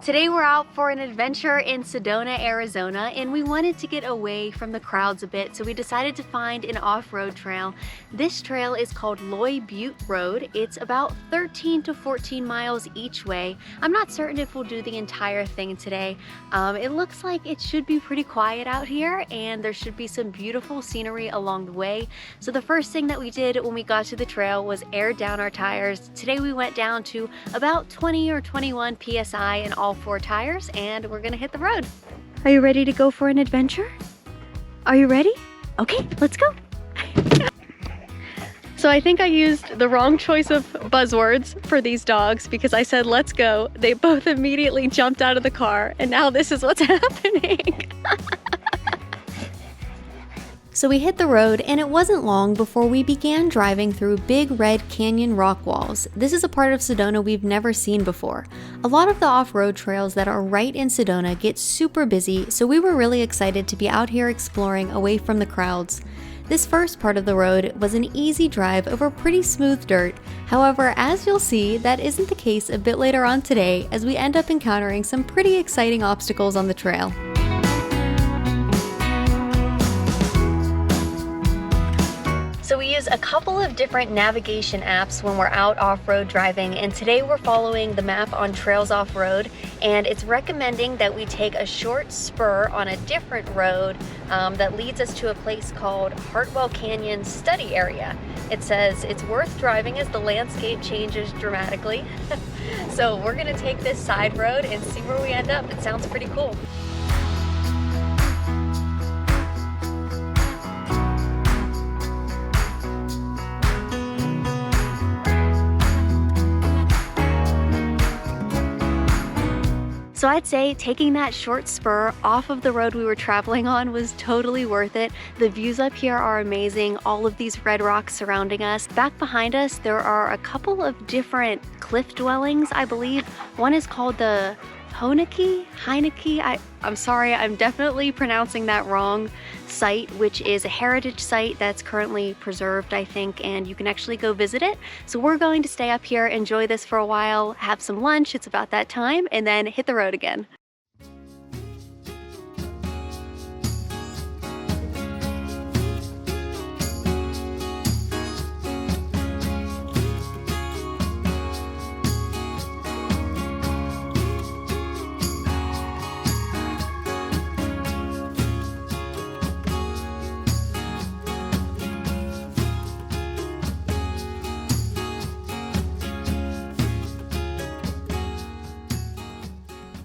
Today we're out for an adventure in Sedona, Arizona, and we wanted to get away from the crowds a bit, so we decided to find an off-road trail. This trail is called Loy Butte Road. It's about 13 to 14 miles each way. I'm not certain if we'll do the entire thing today. It looks like it should be pretty quiet out here, and there should be some beautiful scenery along the way. So the first thing that we did when we got to the trail was air down our tires. Today we went down to about 20 or 21 PSI in all 4 tires, and we're gonna hit the road. Are you ready to go for an adventure? Are you ready? Okay, let's go. So I think I used the wrong choice of buzzwords for these dogs because I said, let's go. They both immediately jumped out of the car, and now this is what's happening. So we hit the road, and it wasn't long before we began driving through big red canyon rock walls. This is a part of Sedona we've never seen before. A lot of the off-road trails that are right in Sedona get super busy, so we were really excited to be out here exploring away from the crowds. This first part of the road was an easy drive over pretty smooth dirt. However, as you'll see, that isn't the case a bit later on today as we end up encountering some pretty exciting obstacles on the trail. So we use a couple of different navigation apps when we're out off-road driving, and today we're following the map on Trails Off-Road, and it's recommending that we take a short spur on a different road that leads us to a place called Hartwell Canyon Study Area. It says it's worth driving as the landscape changes dramatically. So we're gonna take this side road and see where we end up. It sounds pretty cool. So I'd say taking that short spur off of the road we were traveling on was totally worth it. The views up here are amazing, all of these red rocks surrounding us. Back behind us, there are a couple of different cliff dwellings, I believe. One is called the Honanki, I'm sorry, I'm definitely pronouncing that wrong, site, which is a heritage site that's currently preserved, I think, and you can actually go visit it. So we're going to stay up here, enjoy this for a while, have some lunch, it's about that time, and then hit the road again.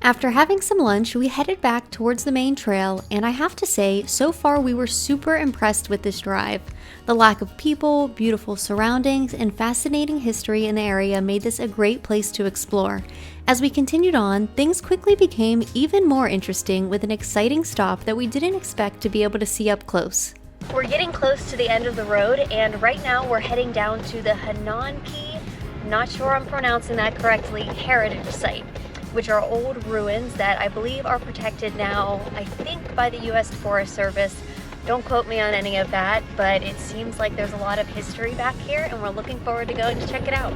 After having some lunch, we headed back towards the main trail, and I have to say, so far we were super impressed with this drive. The lack of people, beautiful surroundings, and fascinating history in the area made this a great place to explore. As we continued on, things quickly became even more interesting with an exciting stop that we didn't expect to be able to see up close. We're getting close to the end of the road, and right now we're heading down to the Honanki, not sure I'm pronouncing that correctly, Heritage Site, which are old ruins that I believe are protected now, I think, by the U.S. Forest Service. Don't quote me on any of that, but it seems like there's a lot of history back here, and we're looking forward to going to check it out.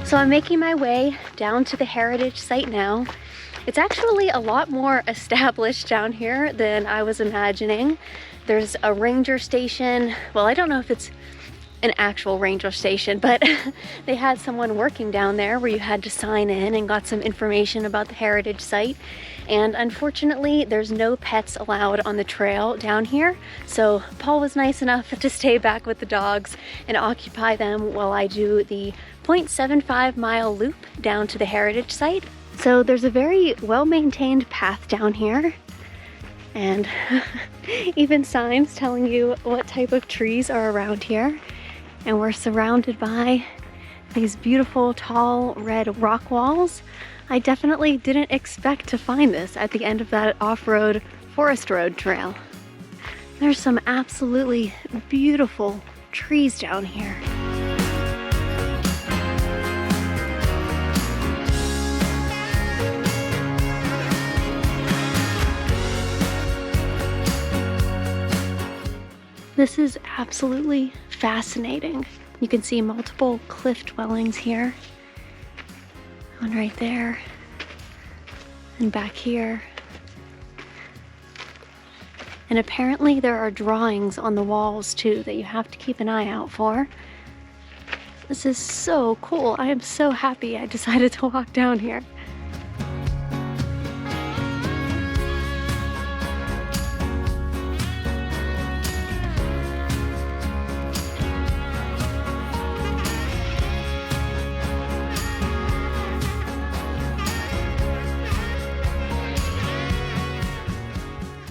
So I'm making my way down to the heritage site now. It's actually a lot more established down here than I was imagining. There's a ranger station. Well, I don't know if it's an actual ranger station, but they had someone working down there where you had to sign in and got some information about the heritage site. And unfortunately, there's no pets allowed on the trail down here. So Paul was nice enough to stay back with the dogs and occupy them while I do the 0.75 mile loop down to the heritage site. So there's a very well-maintained path down here, and even signs telling you what type of trees are around here. And we're surrounded by these beautiful tall red rock walls. I definitely didn't expect to find this at the end of that off-road forest road trail. There's some absolutely beautiful trees down here. This is absolutely fascinating. You can see multiple cliff dwellings here. One right there. And back here. And apparently there are drawings on the walls too that you have to keep an eye out for. This is so cool. I am so happy I decided to walk down here.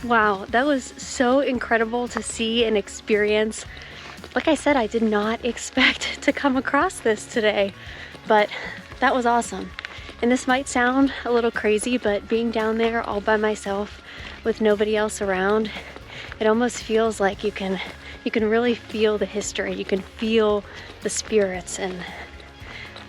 Wow, that was so incredible to see and experience. Like I said, I did not expect to come across this today, but that was awesome. And this might sound a little crazy, but being down there all by myself with nobody else around, it almost feels like you can really feel the history. You can feel the spirits, and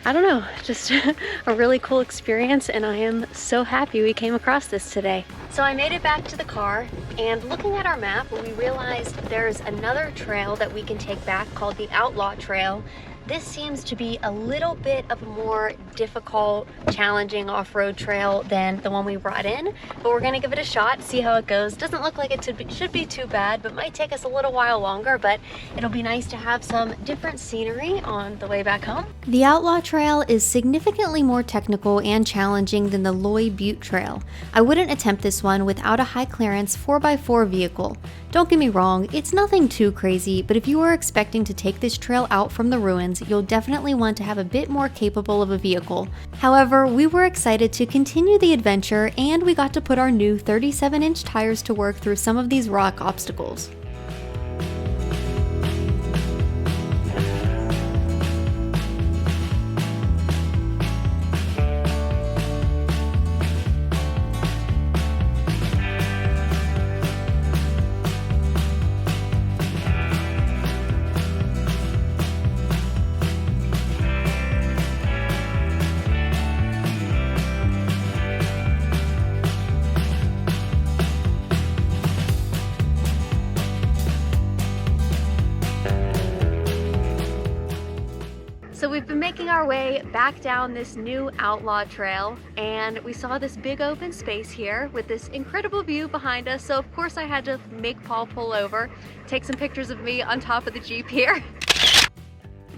I don't know, just a really cool experience, and I am so happy we came across this today. So I made it back to the car, and looking at our map, we realized there's another trail that we can take back called the Outlaw Trail. This seems to be a little bit of a more difficult, challenging off-road trail than the one we brought in, but we're gonna give it a shot, see how it goes. Doesn't look like it should be too bad, but might take us a little while longer, but it'll be nice to have some different scenery on the way back home. The Outlaw Trail is significantly more technical and challenging than the Loy Butte Trail. I wouldn't attempt this one without a high clearance 4x4 vehicle. Don't get me wrong, it's nothing too crazy, but if you are expecting to take this trail out from the ruins, you'll definitely want to have a bit more capable of a vehicle. However, we were excited to continue the adventure, and we got to put our new 37-inch tires to work through some of these rock obstacles. So we've been making our way back down this new Outlaw Trail, and we saw this big open space here with this incredible view behind us. So of course I had to make Paul pull over, take some pictures of me on top of the Jeep here.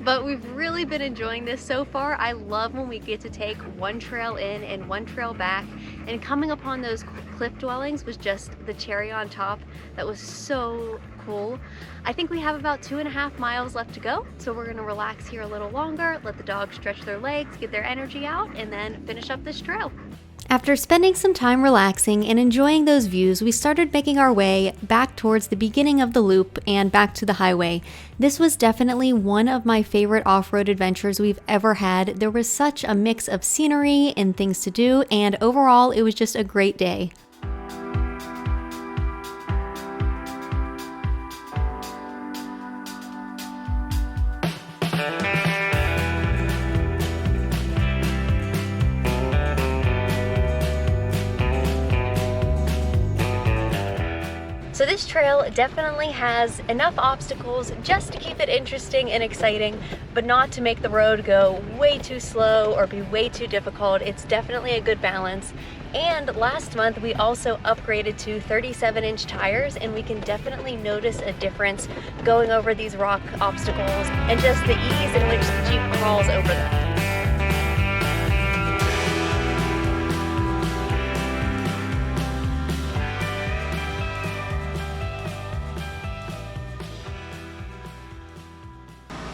But we've really been enjoying this so far. I love when we get to take one trail in and one trail back, and coming upon those cliff dwellings was just the cherry on top. That was so cool. I think we have about 2.5 miles left to go, so we're gonna relax here a little longer, let the dogs stretch their legs, get their energy out, and then finish up this trail. After spending some time relaxing and enjoying those views, we started making our way back towards the beginning of the loop and back to the highway. This was definitely one of my favorite off-road adventures we've ever had. There was such a mix of scenery and things to do, and overall it was just a great day. So this trail definitely has enough obstacles just to keep it interesting and exciting, but not to make the road go way too slow or be way too difficult. It's definitely a good balance. And last month we also upgraded to 37-inch tires, and we can definitely notice a difference going over these rock obstacles and just the ease in which the Jeep crawls over them.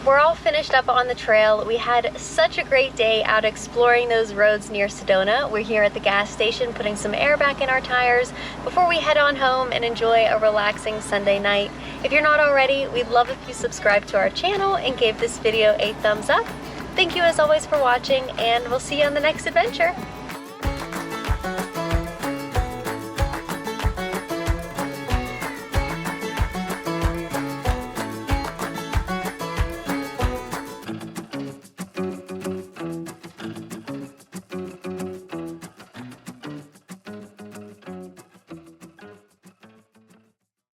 We're all finished up on the trail. We had such a great day out exploring those roads near Sedona. We're here at the gas station putting some air back in our tires before we head on home and enjoy a relaxing Sunday night. If you're not already, we'd love if you subscribe to our channel and gave this video a thumbs up. Thank you as always for watching, and we'll see you on the next adventure.